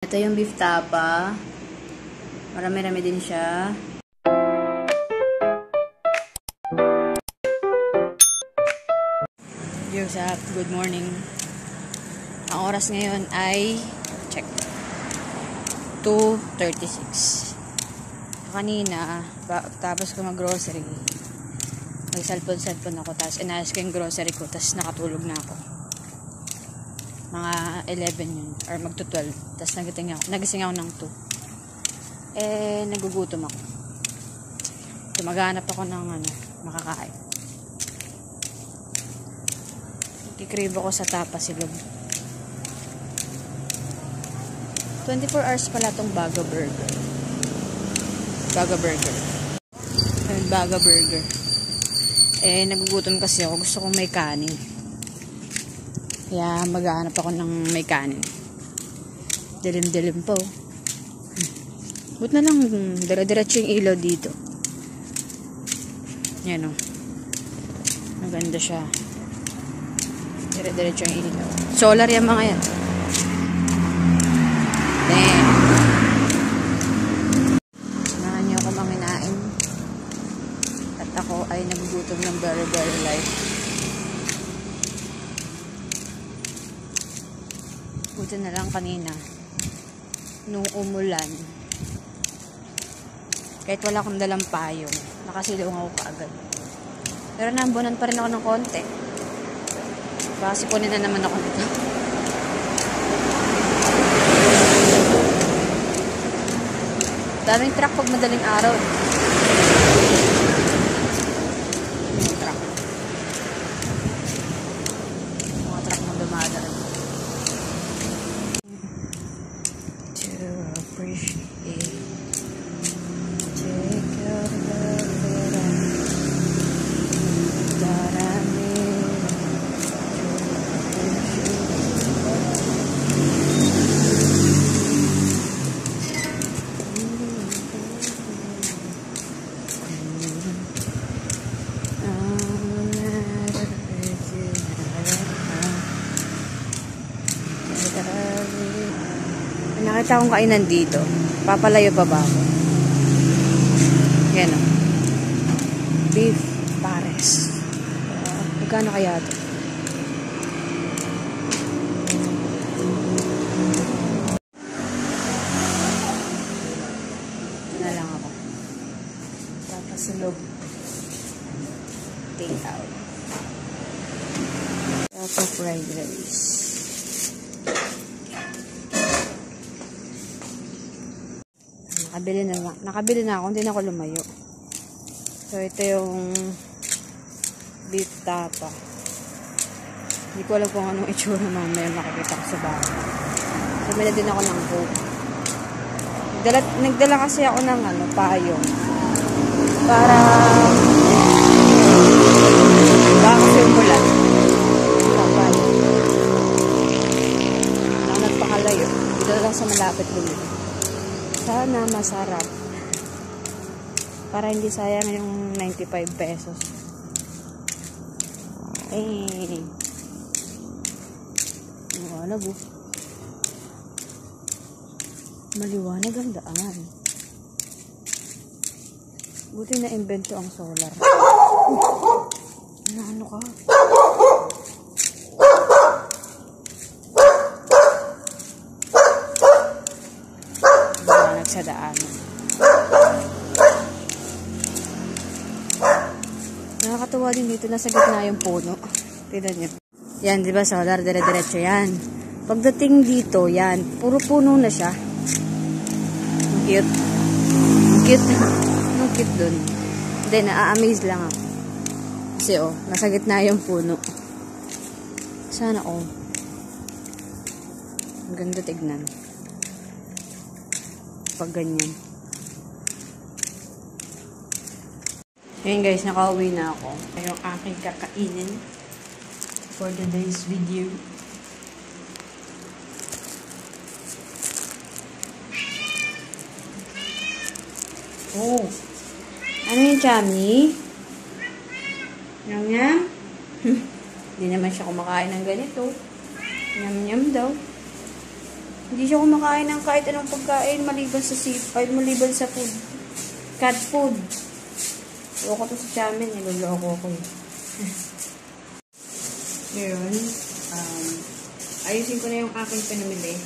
Ito yung beef tapa. Marami-rami din siya. What's up? Good morning. Ang oras ngayon ay check 2:36. Kanina tapos ko mag-grocery. May cellphone ako, tapos inayos ko yung grocery ko, tapos nakatulog na ako. Mga 11 yun, or magto-12. Tapos nagising ako ng 2. Nagugutom ako. Maghanap ako ng makakain. Kikrave ako sa tapa silog. 24 hours pala tong Baga Burger. Baga Burger. Baga Burger. Nagugutom kasi ako. Gusto kong may kanin. Kaya maghahanap ako ng may kanin. Dilim-dilim po. Buti na lang, dire-diretso yung ilaw dito. Yan o. Maganda siya. Dire-diretso yung ilaw. Solar yan mga yan. Then, samahan niyo ako manginain. At ako ay nagugutom ng very, very life. Buti na lang kanina, nung umulan, kahit wala akong dalang payong, nakasilong ako kaagad. Pero naambunan pa rin ako ng konti. Baka sipunin na naman ako nito. Daming truck pag madaling araw. Mga truck na dumadaan. Nakita akong kainan dito. Papalayo pa ba ako? Yan o. Beef pares. Magkano kaya ito? Na lang ako. Papasulog. Take out. Tapos fried rice. Nakabili na ako, hindi na ako lumayo. So, ito yung beef tapa. Hindi ko alam kung anong itsura mamaya makikita ko sa bahay. So, may din ako ng coke. Nagdala kasi ako ng payong. Para baka kasi umulan. Papayong. Nagpakalayo. Dito lang sa malapit bumili. Sana masarap. Para hindi sayang yung 95 pesos. Maliwanag oh. Maliwanag ang daan. Buti na invento ang solar. Ano ka? Sa daanan. Nakakatuwa din dito, nasa gitna yung puno. Tignan nyo. Yan, di ba solar? Dire-diretso yan. Pagdating dito, yan. Puro puno na siya. Ang cute. Ang cute. Ang cute dun. Hindi, na-amaze lang ako. Kasi nasa gitna yung puno. Sana ang ganda tignan. Pag ganyan. Ngayon guys, nakauwi na ako. Yung aking kakainin for today's video. Oh! Ano yung chami? Nyam-nyam? Hindi naman siya kumakain ng ganito. Nyam-nyam daw. Hindi siya kumakain ng kahit anong pagkain maliban sa maliban sa food. Cat food. Loko to sa chamin. Niloloko ko eh. Ngayon, ayusin ko na yung aking pinamili.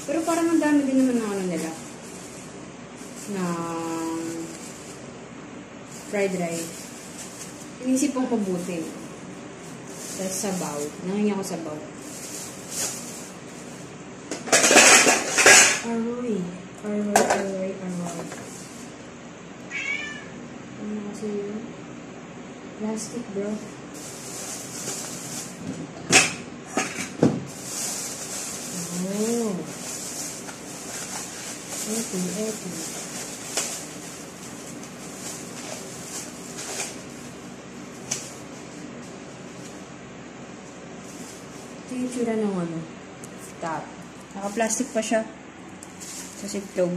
Pero parang ang dami din naman ng ano nila. Ng fried rice. Inisip kong pabuti. Tapos sabaw. Nangingi ako sabaw. Aroy. Aroy. Ano kasi yun? Plastic, bro. Oh. Eto. Ito yung tsura ng ano. Top. Naka-plastic pa siya. Sa sitlog.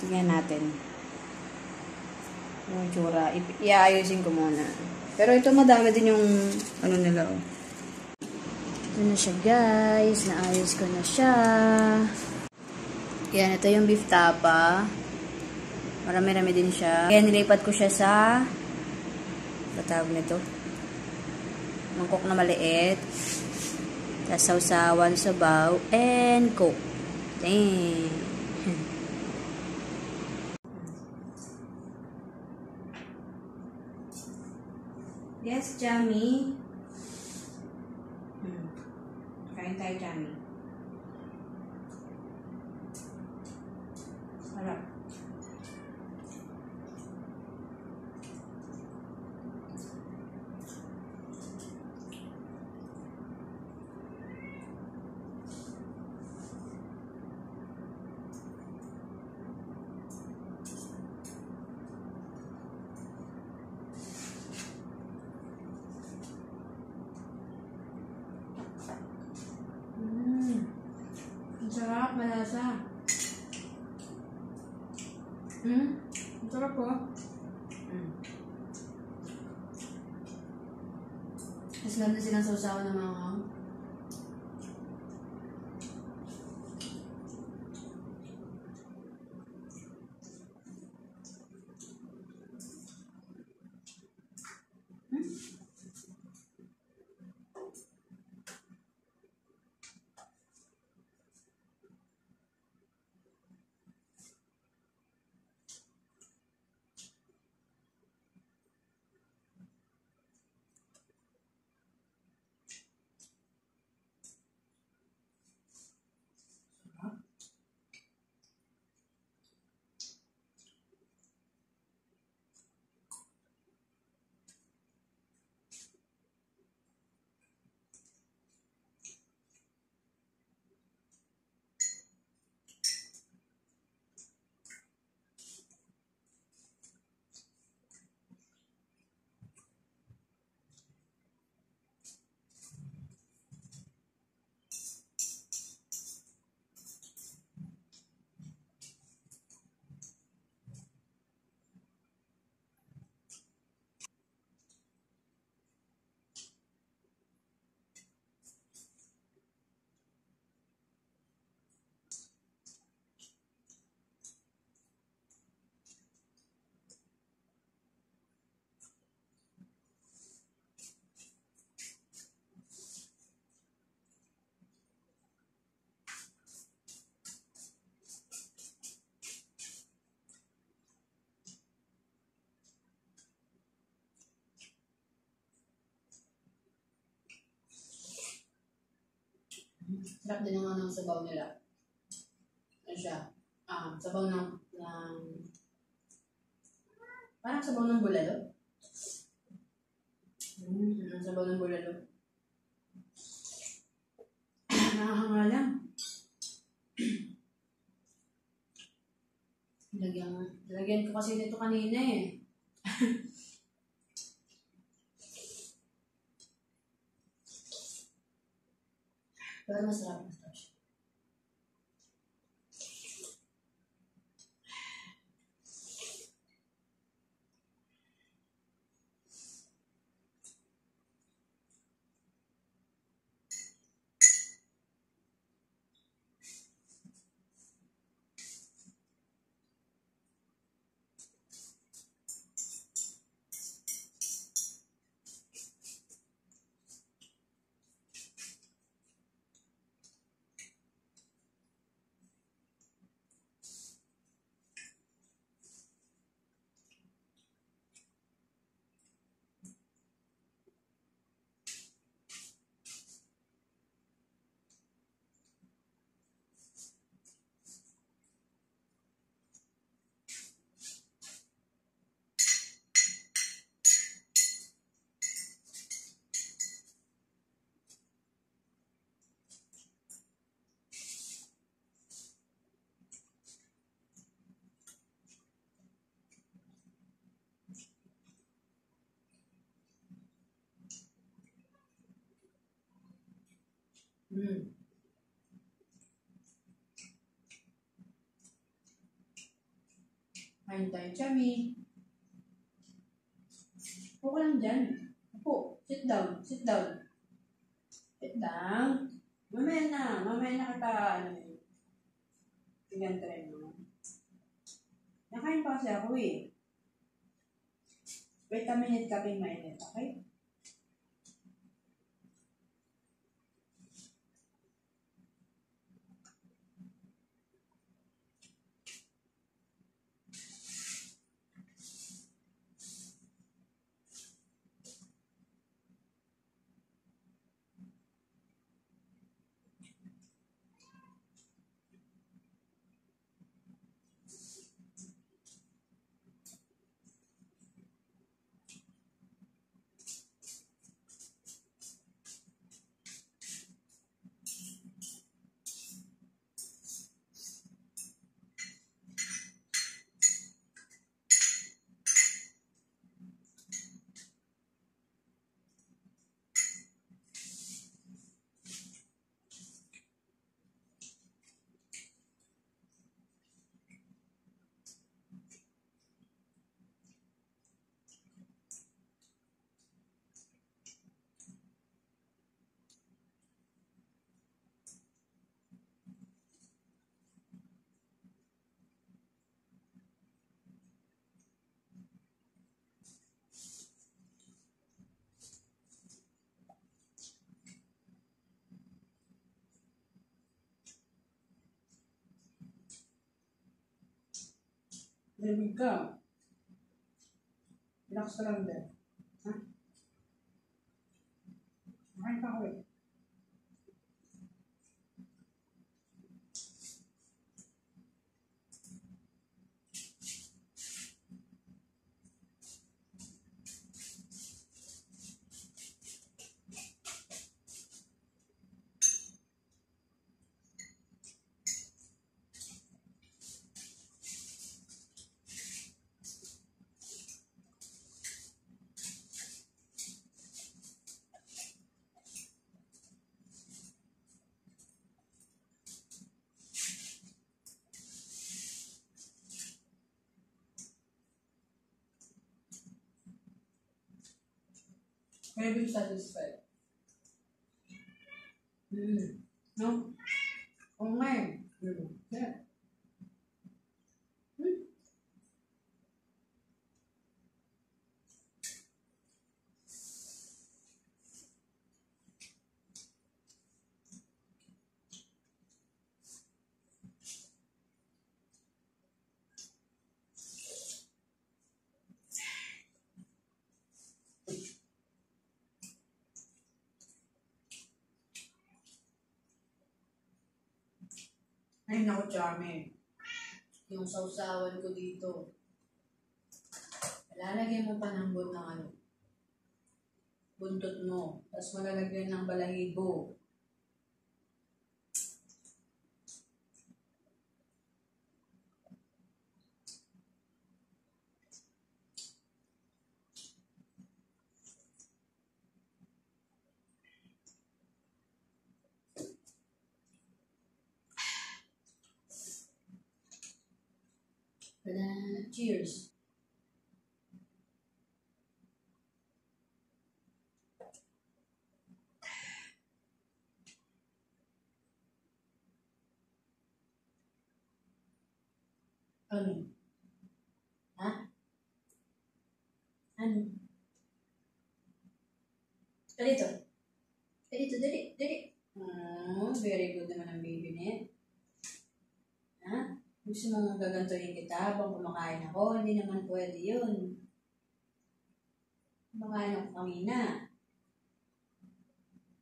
Tingnan natin. Yung tsura. Iaayusin ko muna. Pero ito madami din yung ano nila. Ito na siya guys. Naayos ko na siya. Yan. Ito yung beef tapa. Marami-rami din siya. Kaya nilipat ko siya sa patawag nito. Mangkok na maliit. Tapos sausawan, sabaw, and coke. Dang. Yes, Jamie. Kain tayo, Jamie. Harap. Ang sarap, malasa. Ang sarap po. Mas ganda silang sausawan ng mga sarap din naman ng sabaw nila. Ano siya? Sabaw ng parang sabaw ng bulalo. Sabaw ng bulalo. Nakakanga lang. Lagyan ko kasi dito kanina eh. Pero masarap siya. Hmm. Kain tayo, Chami. Upo ka lang dyan. Upo. Sit down. Sit down. Sit down. Mamaya na kita, tingnan ka rin mo. Nakain pa kasi ako eh. Wait a minute, kaping mainit, okay? Lamig ka. Relax ka lang din. Ha? Nakain pa ako eh. Very satisfied. No? Oo nga eh. Yeah. Ay, naku, Chami. Yung sausawan ko dito. Lalagyan mo pa ng buntot mo. Tapos malalagyan ng balahibo. Cheers. Ano? Ha? Ano? Dito. Dali. Oh, very good naman ang baby niya. Ha? Gusto mo gagantuhin kita habang kumakain ako? Hindi naman pwede yun. Kumakain ako kanina.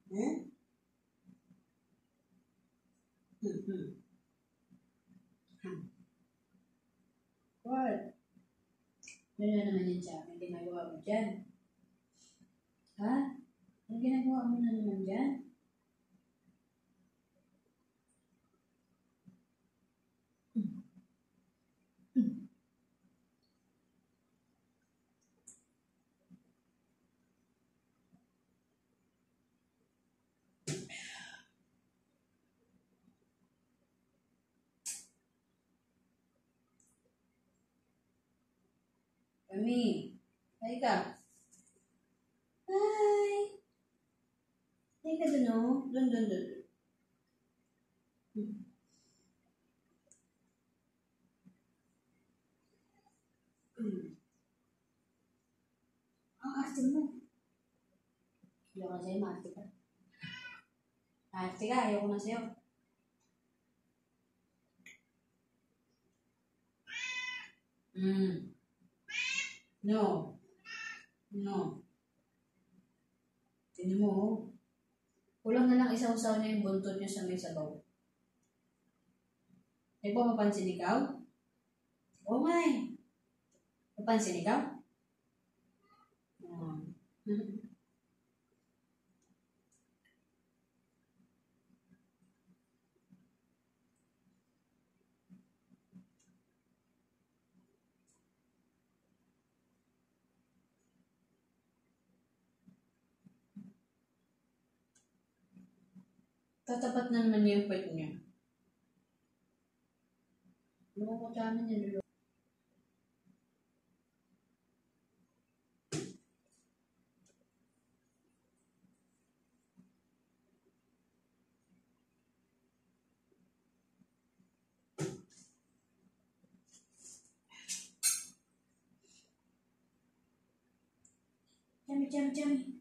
Hmm? What? Ano na naman yan siya? May ginagawa mo dyan? Ha? Ano ginagawa mo na naman dyan? Kami. Hi ka. Hi. Hi ka dun, oh. Dun. Ang arte mo. Ayoko na sa'yo, maarte ka. Maarte ka, ayoko na sa'yo. No. No. Tignan mo, oh. Kulang na lang isaw-saw niya yung buntot niya sa may sabaw. May po mapansin ikaw? Oo nga eh. Mapansin ikaw? Oo. Tatapat na naman niya yung puwet niya. Loko sa amin yan, lolo. Chami.